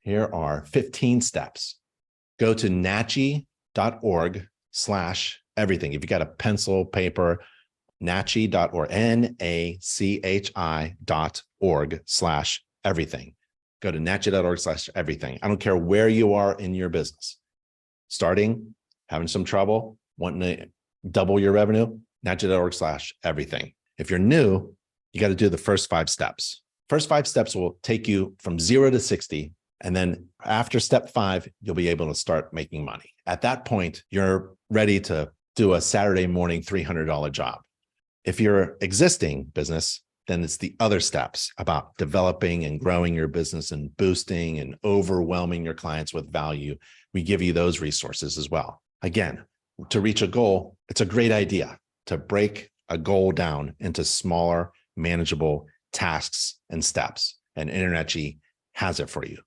Here are 15 steps. Go to nachi.org/everything. If you got a pencil, paper, nachi.org, nachi.org/everything. Go to nachi.org/everything. I don't care where you are in your business. Starting, having some trouble, wanting to double your revenue, nachi.org/everything. If you're new, you got to do the first 5 steps. First 5 steps will take you from 0 to 60. And then after step 5, you'll be able to start making money. At that point, you're ready to do a Saturday morning $300 job. If you're existing business, then it's the other steps about developing and growing your business and boosting and overwhelming your clients with value. We give you those resources as well. Again, to reach a goal, it's a great idea to break a goal down into smaller, manageable tasks and steps. And InterNACHI has it for you.